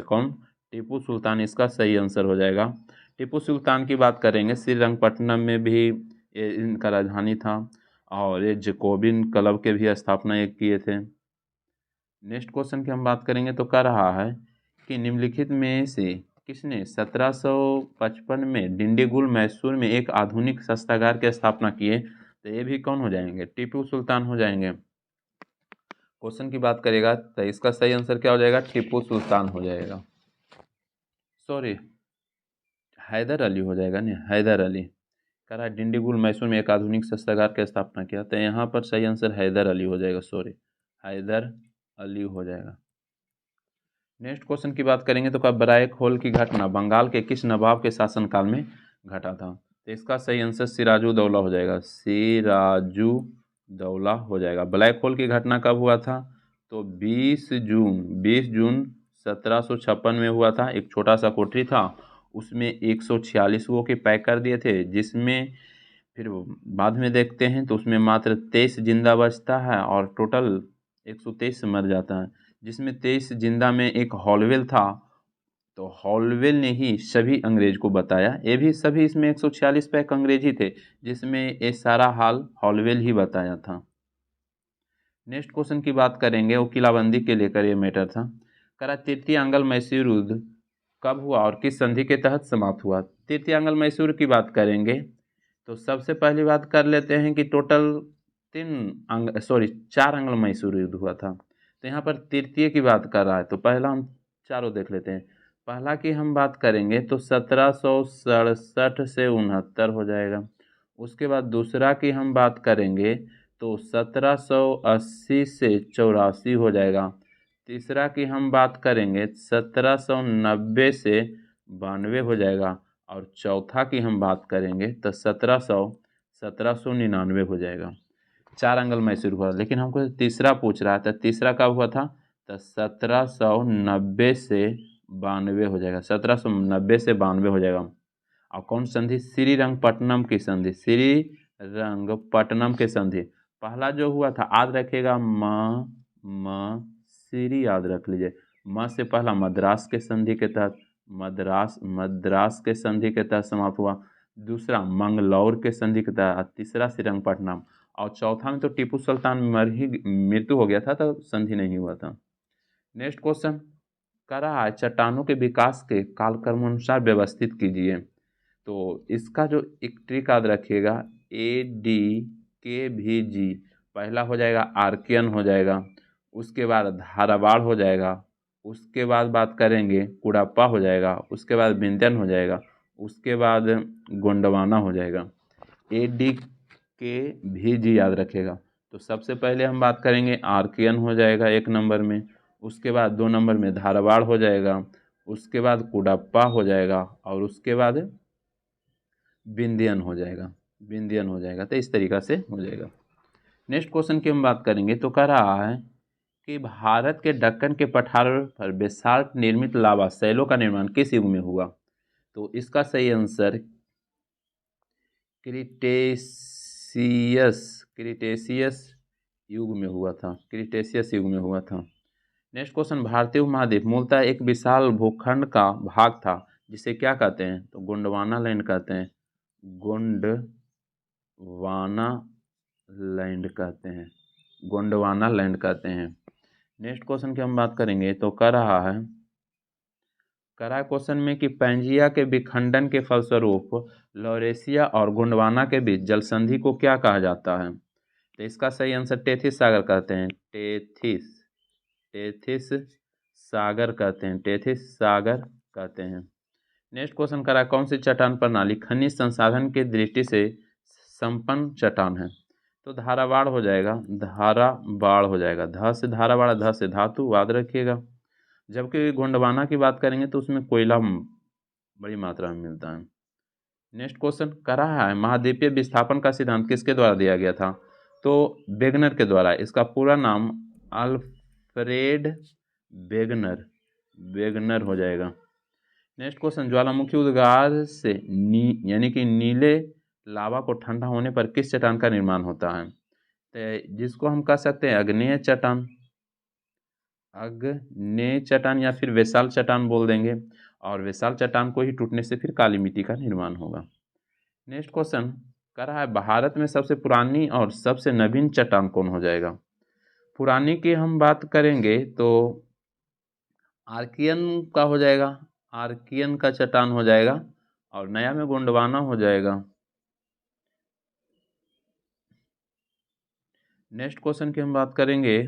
कौन? टीपू सुल्तान इसका सही आंसर हो जाएगा। टीपू सुल्तान की बात करेंगे, श्रीरंगपट्टनम में भी इनका राजधानी था और ये जैकोबिन क्लब के भी स्थापना ये किए थे। नेक्स्ट क्वेश्चन की हम बात करेंगे तो कह रहा है कि निम्नलिखित में से किसने 1755 में डिंडीगुल मैसूर में एक आधुनिक शस्त्रागार की स्थापना किए? तो ये भी कौन हो जाएंगे? टीपू सुल्तान हो जाएंगे। क्वेश्चन की बात करेगा तो इसका सही आंसर क्या हो जाएगा? टीपू सुल्तान हो जाएगा। सॉरी, हैदर अली हो जाएगा नहीं, हैदर अली। कह रहा है डिंडीगुल मैसूर में एक आधुनिक शस्त्रागार की स्थापना किया, तो यहाँ पर सही आंसर हैदर अली हो जाएगा। सॉरी, हैदर अली हो जाएगा। नेक्स्ट क्वेश्चन की बात करेंगे तो क्या बराक होल की घटना बंगाल के किस नवाब के शासनकाल में घटा था? तो इसका सही आंसर सिराजुद्दौला हो जाएगा। सिराजुद्दौला हो जाएगा। ब्लैक होल की घटना कब हुआ था? तो 20 जून 1756 में हुआ था। एक छोटा सा कोठरी था, उसमें 146 वो के पैक कर दिए थे, जिसमें फिर बाद में देखते हैं तो उसमें मात्र 23 जिंदा बचता है और टोटल 123 मर जाता है, जिसमें 23 जिंदा में एक हॉलवेल था। तो हॉलवेल ने ही सभी अंग्रेज को बताया। ये भी सभी इसमें 146 पैक अंग्रेजी थे, जिसमें ये सारा हाल हॉलवेल ही बताया था। नेक्स्ट क्वेश्चन की बात करेंगे, वो किलाबंदी के लेकर ये मैटर था। करा तृतीय आंग्ल मैसूर युद्ध कब हुआ और किस संधि के तहत समाप्त हुआ? तृतीय आंग्ल मैसूर की बात करेंगे तो सबसे पहली बात कर लेते हैं कि टोटल 4 आंग्ल मैसूर युद्ध हुआ था। तो यहाँ पर तृतीय की बात कर रहा है तो पहला हम चारों देख लेते हैं। पहला की हम बात करेंगे तो 1767 से 69 हो जाएगा। उसके बाद दूसरा की हम बात करेंगे तो 1780 से 84 हो जाएगा। तीसरा की हम बात करेंगे 1790 से 92 हो जाएगा। और चौथा की हम बात करेंगे तो 1799 हो जाएगा। 4 आंग्ल मैसूर हुआ, लेकिन हमको तीसरा पूछ रहा था, तीसरा कब हुआ था? तो 1790 से 92 हो जाएगा। 1790 से 92 हो जाएगा। और कौन संधि? श्रीरंगपट्टनम की संधि। श्रीरंगपट्टनम के संधि पहला जो हुआ था, याद रखिएगा, श्री याद रख लीजिए। म से पहला मद्रास के संधि के तहत, मद्रास के संधि के तहत समाप्त हुआ। दूसरा मंगलौर के संधि के तहत, तीसरा श्रीरंगपट्टनम, और चौथा में तो टीपू सुल्तान मृत्यु हो गया था तो संधि नहीं हुआ था। नेक्स्ट क्वेश्चन कह रहा है चट्टानों के विकास के कालक्रम अनुसार व्यवस्थित कीजिए। तो इसका जो एक ट्रिक याद रखिएगा, ADKVG पहला हो जाएगा, आर्कियन हो जाएगा, उसके बाद धारवाड़ हो जाएगा, उसके बाद बात करेंगे कुड़प्पा हो जाएगा, उसके बाद विंध्यन हो जाएगा, उसके बाद गोंडवाना हो जाएगा। ADKVG याद रखेगा। तो सबसे पहले हम बात करेंगे आर्कियन हो जाएगा 1 नंबर में, उसके बाद 2 नंबर में धारवाड़ हो जाएगा, उसके बाद कुड़प्पा हो जाएगा, और उसके बाद विंध्यन हो जाएगा। तो इस तरीक़ा से हो जाएगा। नेक्स्ट क्वेश्चन की हम बात करेंगे तो कह रहा है कि भारत के दक्कन के पठारों पर बेसाल्ट निर्मित लावा शैलों का निर्माण किस युग में हुआ? तो इसका सही आंसर क्रिटेशियस युग में हुआ था, क्रिटेशियस युग में हुआ था। नेक्स्ट क्वेश्चन, भारतीय उपमहाद्वीप मूलतः एक विशाल भूखंड का भाग था जिसे क्या कहते हैं? तो गोंडवाना लैंड कहते हैं, गोंडवाना लैंड कहते हैं, गोंडवाना लैंड कहते हैं। नेक्स्ट क्वेश्चन की हम बात करेंगे तो कह रहा है क्वेश्चन में कि पैंजिया के विखंडन के फलस्वरूप लॉरेशिया और गोंडवाना के बीच जल संधि को क्या कहा जाता है? तो इसका सही आंसर टेथिस सागर कहते हैं, टेथिस सागर कहते हैं, टेथिस सागर कहते हैं। नेक्स्ट क्वेश्चन करा, कौन सी चट्टान प्रणाली खनिज संसाधन की दृष्टि से संपन्न चट्टान है? तो धारावाड़ हो जाएगा, धारावाड़ हो जाएगा, ध से धारावाड़, ध से धातु, याद रखिएगा। जबकि गोंडवाना की बात करेंगे तो उसमें कोयला बड़ी मात्रा में मिलता है। नेक्स्ट क्वेश्चन कर रहा है, महाद्वीपीय विस्थापन का सिद्धांत किसके द्वारा दिया गया था? तो वेगनर के द्वारा। इसका पूरा नाम अल्फ्रेड वेगनर हो जाएगा। नेक्स्ट क्वेश्चन, ज्वालामुखी उद्गार से यानी कि नीले लावा को ठंडा होने पर किस चट्टान का निर्माण होता है? तो जिसको हम कह सकते हैं आग्नेय चट्टान, आग्नेय चट्टान या फिर विशाल चट्टान बोल देंगे, और विशाल चट्टान को ही टूटने से फिर काली मिट्टी का निर्माण होगा। नेक्स्ट क्वेश्चन कह रहा है, भारत में सबसे पुरानी और सबसे नवीन चट्टान कौन हो जाएगा? पुरानी की हम बात करेंगे तो आर्कियन का हो जाएगा, आर्कियन का चट्टान हो जाएगा, और नया में गोंडवाना हो जाएगा। नेक्स्ट क्वेश्चन की हम बात करेंगे,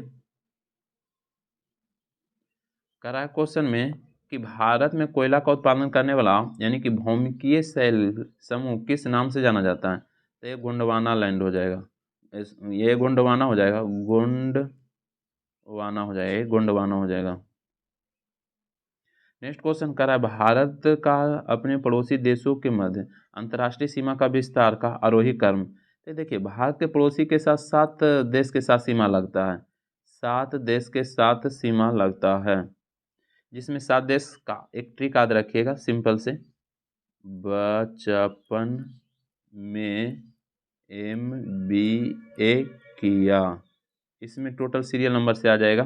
कह रहा है क्वेश्चन में कि भारत में कोयला का उत्पादन करने वाला यानी कि भौमिकीय शैल समूह किस नाम से जाना जाता है? तो ये गोंडवाना लैंड हो जाएगा, ये गोंडवाना हो जाएगा, गोंडवाना हो जाएगा, गोंडवाना हो जाएगा। नेक्स्ट क्वेश्चन कर रहा है, भारत का अपने पड़ोसी देशों के मध्य अंतर्राष्ट्रीय सीमा का विस्तार का आरोही क्रम। तो देखिए, भारत के पड़ोसी के साथ 7 देश के साथ सीमा लगता है, 7 देश के साथ सीमा लगता है, जिसमें 7 देश का एक ट्रिक याद रखिएगा सिंपल से, बचपन में MBA किया, इसमें टोटल सीरियल नंबर से आ जाएगा।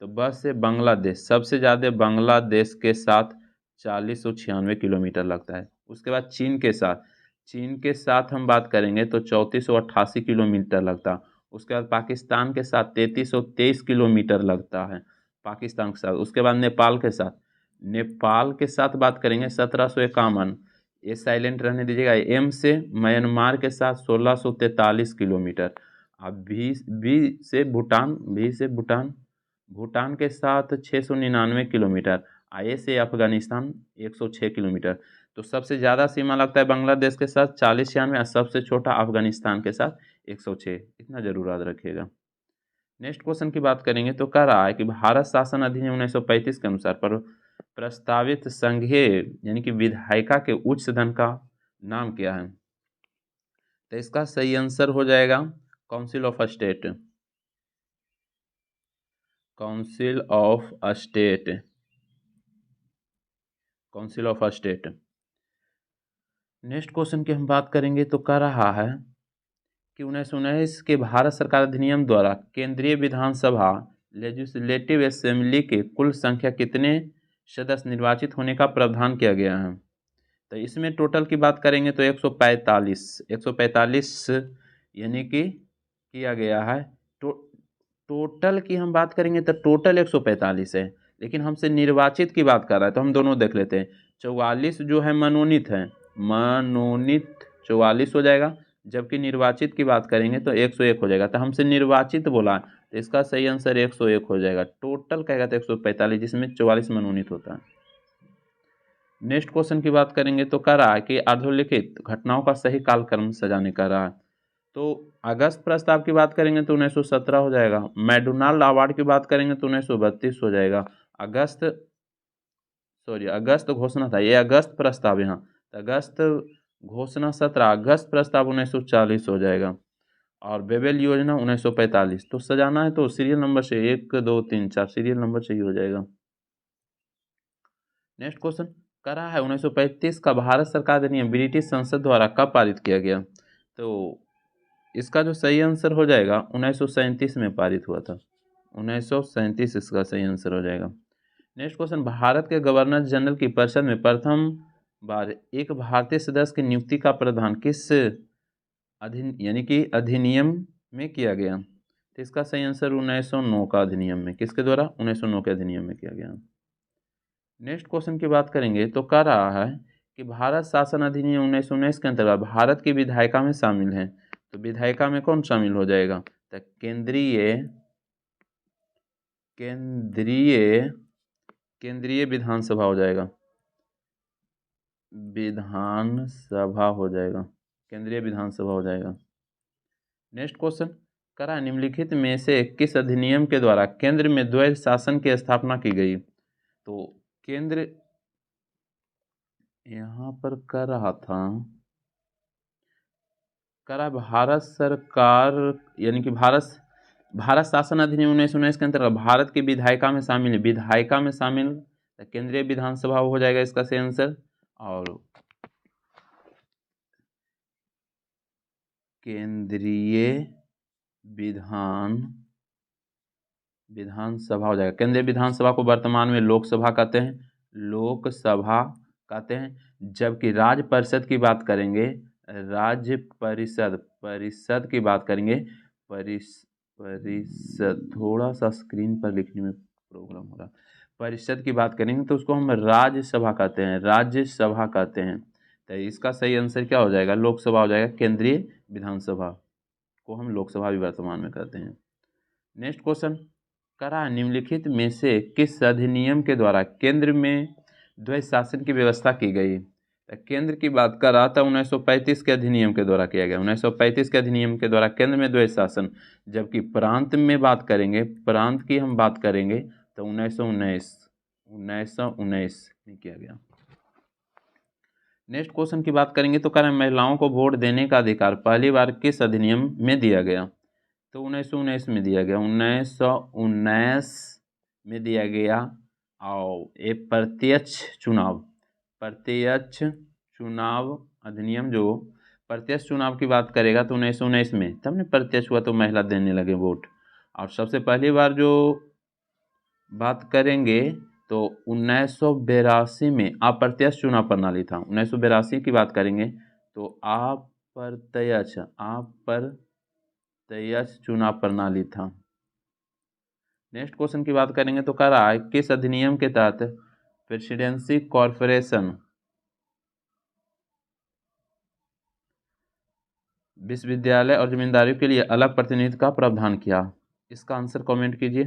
तो बस से बांग्लादेश, सबसे ज़्यादा बांग्लादेश के साथ 4096 किलोमीटर लगता है। उसके बाद चीन के साथ हम बात करेंगे तो 3488 किलोमीटर लगता है। उसके बाद पाकिस्तान के साथ 3323 किलोमीटर लगता है, पाकिस्तान के साथ। उसके बाद नेपाल के साथ बात करेंगे 1751, ये साइलेंट रहने दीजिएगा। एम से म्यांमार के साथ 1643 किलोमीटर। अब भी से भूटान के साथ 699 किलोमीटर। आए से अफगानिस्तान 106 किलोमीटर। तो सबसे ज़्यादा सीमा लगता है बांग्लादेश के साथ 4096, और सबसे छोटा अफगानिस्तान के साथ 106। इतना जरूर याद रखिएगा। नेक्स्ट क्वेश्चन की बात करेंगे तो कह रहा है कि भारत शासन अधिनियम 1935 के अनुसार पर प्रस्तावित संघीय यानी कि विधायिका के उच्च सदन का नाम क्या है? तो इसका सही आंसर हो जाएगा council of state, council of state, council of state. Next question की हम बात करेंगे तो कह रहा है कि 1919 के भारत सरकार अधिनियम द्वारा केंद्रीय विधानसभा लेजिस्लेटिव असेंबली के कुल संख्या कितने सदस्य निर्वाचित होने का प्रावधान किया गया है? तो इसमें टोटल की बात करेंगे तो 145 यानी कि किया गया है। टोटल की हम बात करेंगे तो टोटल 145 है, लेकिन हमसे निर्वाचित की बात कर रहा है तो हम दोनों देख लेते हैं। 44 जो है मनोनीत है, मनोनीत 44 हो जाएगा, जबकि निर्वाचित की बात करेंगे तो 101 हो जाएगा। तो हमसे निर्वाचित बोला तो इसका सही आंसर 101 हो जाएगा। टोटल कहेगा तो 145, जिसमें 44 मनोनीत होता है। नेक्स्ट क्वेश्चन की बात करेंगे तो कह रहा है कि अधोलिखित घटनाओं का सही कालक्रम सजाने का रहा है। तो अगस्त प्रस्ताव की बात करेंगे तो 1917 हो जाएगा। मैकडोनाल्ड अवार्ड की बात करेंगे तो 1932 हो जाएगा। अगस्त घोषणा था, ये अगस्त प्रस्ताव, यहाँ अगस्त घोषणा 17, अगस्त प्रस्ताव 1940 हो जाएगा, और बेबेल योजना 1945। तो सजाना है तो सीरियल नंबर से 1 2 3 4 सीरियल नंबर से ही हो जाएगा। नेक्स्ट क्वेश्चन करा है 1935 का भारत सरकार अधिनियम ब्रिटिश संसद द्वारा कब पारित किया गया? तो इसका जो सही आंसर हो जाएगा 1937 में पारित हुआ था। 1937 इसका सही आंसर हो जाएगा। नेक्स्ट क्वेश्चन, भारत के गवर्नर जनरल की परिषद में प्रथम बार एक भारतीय सदस्य की नियुक्ति का प्रावधान किस अधिनियम में किया गया? तो इसका सही आंसर 1909 का अधिनियम में। किसके द्वारा? 1909 के अधिनियम में किया गया। नेक्स्ट क्वेश्चन की बात करेंगे तो कह रहा है कि भारत शासन अधिनियम 1919 के अंतर्गत भारत की विधायिका में शामिल है। तो विधायिका में कौन शामिल हो जाएगा? तो केंद्रीय विधानसभा हो जाएगा। विधानसभा हो जाएगा, केंद्रीय विधानसभा हो जाएगा। नेक्स्ट क्वेश्चन, करा निम्नलिखित में से किस अधिनियम के द्वारा केंद्र में द्वैध शासन की स्थापना की गई? तो केंद्र यहाँ पर कर रहा था, करा भारत सरकार यानी कि भारत शासन अधिनियम 1919 के अंतर्गत भारत की विधायिका में शामिल है। विधायिका में शामिल केंद्रीय विधानसभा हो जाएगा इसका सही आंसर। और केंद्रीय विधानसभा हो जाएगा। केंद्रीय विधानसभा को वर्तमान में लोकसभा कहते हैं, जबकि राज्य परिषद की बात करेंगे, राज्य परिषद की बात करेंगे, परिषद थोड़ा सा स्क्रीन पर लिखने में प्रॉब्लम हो रहा। परिषद की बात करेंगे तो उसको हम राज्यसभा कहते हैं। तो इसका सही आंसर क्या हो जाएगा? लोकसभा हो जाएगा। केंद्रीय विधानसभा को हम लोकसभा भी वर्तमान में कहते हैं। नेक्स्ट क्वेश्चन, करा निम्नलिखित में से किस अधिनियम के द्वारा केंद्र में द्वैध शासन की व्यवस्था की गई? केंद्र की बात कर रहा था 1935 के अधिनियम के द्वारा किया गया। 1935 के अधिनियम के द्वारा केंद्र में द्वैध शासन, जबकि प्रांत की हम बात करेंगे तो 1919 में किया गया। नेक्स्ट क्वेश्चन की बात करेंगे तो कह रहे हैं महिलाओं को वोट देने का अधिकार पहली बार किस अधिनियम में दिया गया? तो 1919 में दिया गया। 1919 में दिया गया। और ये प्रत्यक्ष चुनाव अधिनियम, जो प्रत्यक्ष चुनाव की बात करेगा तो 1919 में, तब ने प्रत्यक्ष हुआ तो महिला देने लगे वोट। और सबसे पहली बार जो बात करेंगे तो 1982 में अप्रत्यक्ष चुनाव प्रणाली था। 1982 की बात करेंगे तो अप्रत्यक्ष चुनाव प्रणाली था। नेक्स्ट क्वेश्चन की बात करेंगे तो कह रहा है किस अधिनियम के तहत प्रेसिडेंसी कॉर्पोरेशन विश्वविद्यालय और जमींदारियों के लिए अलग प्रतिनिधि का प्रावधान किया? इसका आंसर कमेंट कीजिए।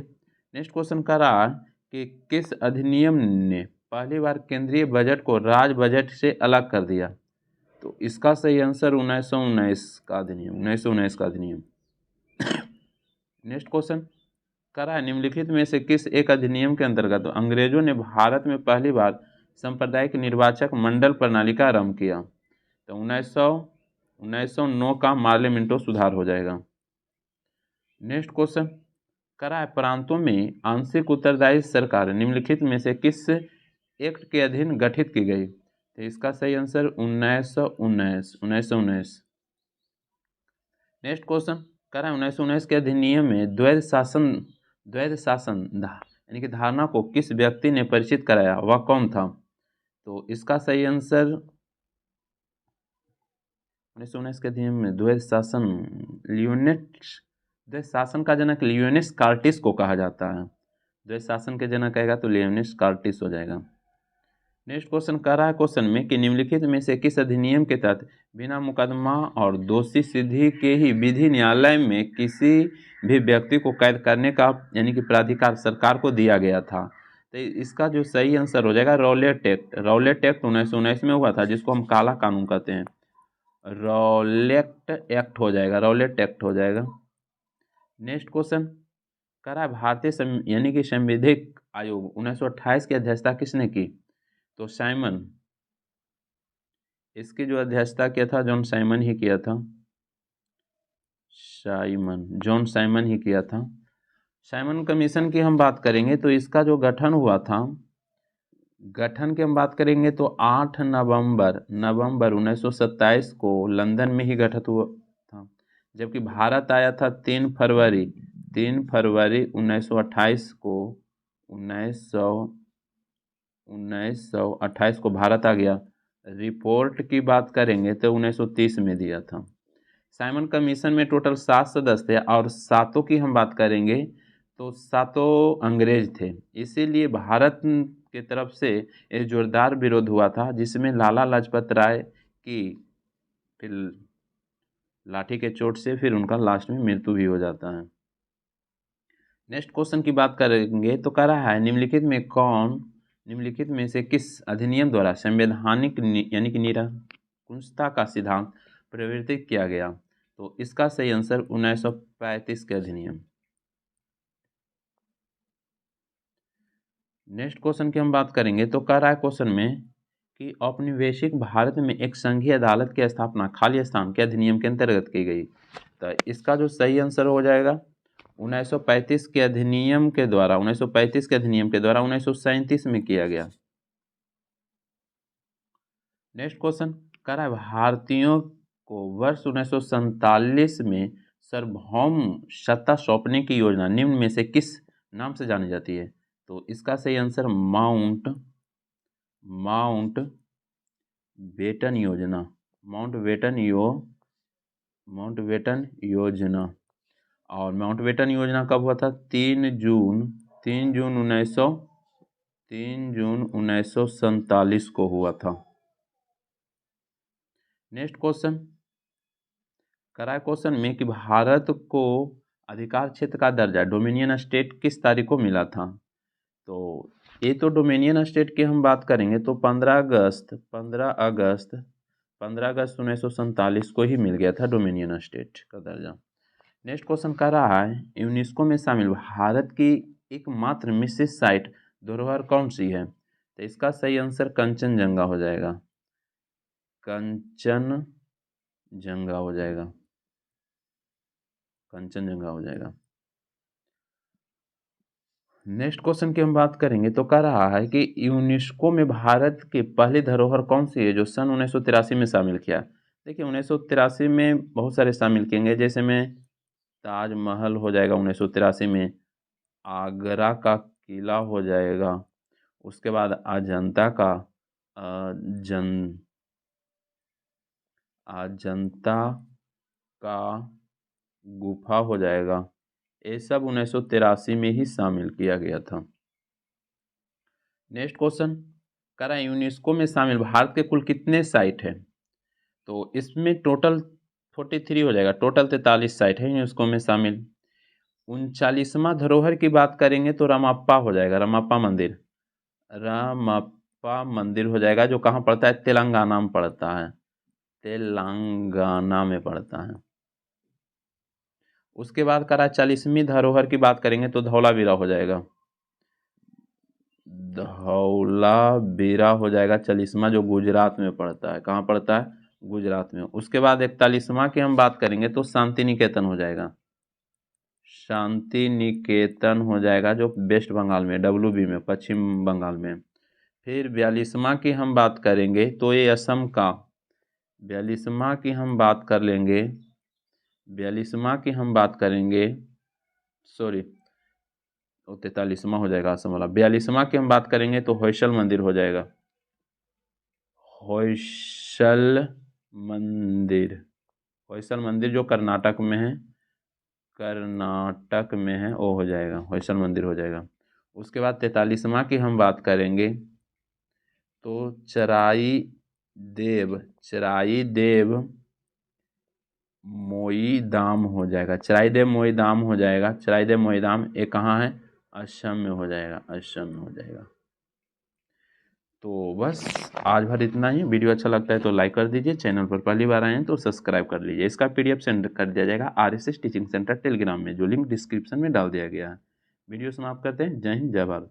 नेक्स्ट क्वेश्चन कह रहा है कि किस अधिनियम ने पहली बार केंद्रीय बजट को राज्य बजट से अलग कर दिया? तो इसका सही आंसर 1919 का अधिनियम। नेक्स्ट क्वेश्चन कह रहा है निम्नलिखित में से किस एक अधिनियम के अंतर्गत अंग्रेजों ने भारत में पहली बार सांप्रदायिक निर्वाचक मंडल प्रणाली का आरंभ किया? तो 1909 का मार्ले मिंटो सुधार हो जाएगा। नेक्स्ट क्वेश्चन कह रहा है प्रांतों में आंशिक उत्तरदायी सरकार निम्नलिखित में से किस एक्ट के अधीन गठित की गई? तो इसका सही आंसर 1919। नेक्स्ट क्वेश्चन कह रहा है 1919 के अधिनियम में द्वैध शासन यानी कि धारणा को किस व्यक्ति ने परिचित कराया? वह कौन था? तो इसका सही आंसर 1919 के अधिनियम में द्वैध शासन का जनक लियोनिस कार्टिस को कहा जाता है। द्वैध शासन के जनक कहेगा तो लियोनिस कार्टिस हो जाएगा। नेक्स्ट क्वेश्चन कह रहा है क्वेश्चन में कि निम्नलिखित में से किस अधिनियम के तहत बिना मुकदमा और दोषी सिद्धि के ही विधि न्यायालय में किसी भी व्यक्ति को कैद करने का यानी कि प्राधिकार सरकार को दिया गया था? तो इसका जो सही आंसर हो जाएगा रॉलेट एक्ट 1919 में हुआ था, जिसको हम काला कानून कहते हैं। रॉलेट एक्ट हो जाएगा। नेक्स्ट क्वेश्चन कह रहा है भारतीय यानी कि संविधिक आयोग 1928 की अध्यक्षता किसने की? तो साइमन, इसकी जो अध्यक्षता किया था जॉन साइमन ही किया था। साइमन कमीशन की हम बात करेंगे तो इसका जो गठन हुआ था, गठन की हम बात करेंगे तो 8 नवंबर 1927 को लंदन में ही गठित हुआ था। जबकि भारत आया था 3 फरवरी 1928 को 1928 को भारत आ गया। रिपोर्ट की बात करेंगे तो 1930 में दिया था। साइमन कमीशन में टोटल 7 सदस्य थे और 7 की हम बात करेंगे तो 7 अंग्रेज थे। इसीलिए भारत की तरफ से एक जोरदार विरोध हुआ था, जिसमें लाला लाजपत राय की फिर लाठी के चोट से फिर उनका लास्ट में मृत्यु भी हो जाता है। नेक्स्ट क्वेश्चन की बात करेंगे तो कह रहा है निम्नलिखित में से किस अधिनियम द्वारा संवैधानिक यानी कि निरंकुशता का सिद्धांत प्रवर्तित किया गया? तो इसका सही आंसर 1935 के अधिनियम। नेक्स्ट क्वेश्चन की हम बात करेंगे तो कह रहा है क्वेश्चन में कि औपनिवेशिक भारत में एक संघीय अदालत की स्थापना खालिस्तान के अधिनियम के अंतर्गत की गई। तो इसका जो सही आंसर हो जाएगा 1935 के अधिनियम के द्वारा 1937 में किया गया। नेक्स्ट क्वेश्चन कह रहा है भारतीयों को वर्ष 1947 में सार्वभौम सत्ता सौंपने की योजना निम्न में से किस नाम से जानी जाती है? तो इसका सही आंसर माउंट बेटन योजना, और माउंट बेटन योजना कब हुआ था? 3 जून 1947 को हुआ था। नेक्स्ट क्वेश्चन करा क्वेश्चन में कि भारत को अधिकार क्षेत्र का दर्जा डोमिनियन स्टेट किस तारीख को मिला था? तो ये तो डोमिनियन स्टेट की हम बात करेंगे तो 15 अगस्त 1947 को ही मिल गया था डोमिनियन स्टेट का दर्जा। नेक्स्ट क्वेश्चन कह रहा है यूनेस्को में शामिल भारत की एकमात्र मिश्रित साइट धरोहर कौन सी है? तो इसका सही आंसर कंचनजंगा हो जाएगा। कंचनजंगा हो जाएगा। नेक्स्ट क्वेश्चन की हम बात करेंगे तो कह रहा है कि यूनेस्को में भारत की पहली धरोहर कौन सी है जो सन 1983 में शामिल किया? देखिए 1983 में बहुत सारे शामिल किएंगे, जैसे में ताजमहल हो जाएगा 1983 में, आगरा का किला हो जाएगा, उसके बाद अजंता का गुफा हो जाएगा। ये सब 1983 में ही शामिल किया गया था। नेक्स्ट क्वेश्चन कह रहा है यूनेस्को में शामिल भारत के कुल कितने साइट हैं? तो इसमें टोटल 43 हो जाएगा, टोटल 43 साइट है यूनेस्को में शामिल। 39वां धरोहर की बात करेंगे तो रामप्पा हो जाएगा, रामप्पा मंदिर हो जाएगा, जो कहाँ पड़ता है? तेलंगाना में पड़ता है, तेलंगाना में पड़ता है। उसके बाद करा 40वीं धरोहर की बात करेंगे तो धौलावीरा हो जाएगा, धौलावीरा हो जाएगा 40वां, जो गुजरात में पड़ता है। कहाँ पड़ता है? गुजरात में। उसके बाद 41वां की हम बात करेंगे तो शांति निकेतन हो जाएगा, शांति निकेतन हो जाएगा, जो वेस्ट बंगाल में WB में, पश्चिम बंगाल में। फिर 42वां की हम बात करेंगे तो ये असम का, 42वां की हम बात कर लेंगे, 42वां की हम बात करेंगे, सॉरी वो 43वां हो जाएगा असम वाला। 42वां की हम बात करेंगे तो होयसल मंदिर हो जाएगा, होयसल मंदिर जो कर्नाटक में है, वो हो जाएगा, होयसल मंदिर हो जाएगा। उसके बाद 43वां की हम बात करेंगे तो चराई देव मोई धाम हो जाएगा, चराई देव मोई धाम हो जाएगा। चराई देव मोई धाम ये कहाँ है? असम में हो जाएगा, असम में हो जाएगा। तो बस आज भर इतना ही। वीडियो अच्छा लगता है तो लाइक कर दीजिए, चैनल पर पहली बार आए हैं तो सब्सक्राइब कर लीजिए। इसका PDF सेंड कर दिया जाएगा RSS टीचिंग सेंटर टेलीग्राम में, जो लिंक डिस्क्रिप्शन में डाल दिया गया है। वीडियो समाप्त करते हैं। जय हिंद, जय भारत।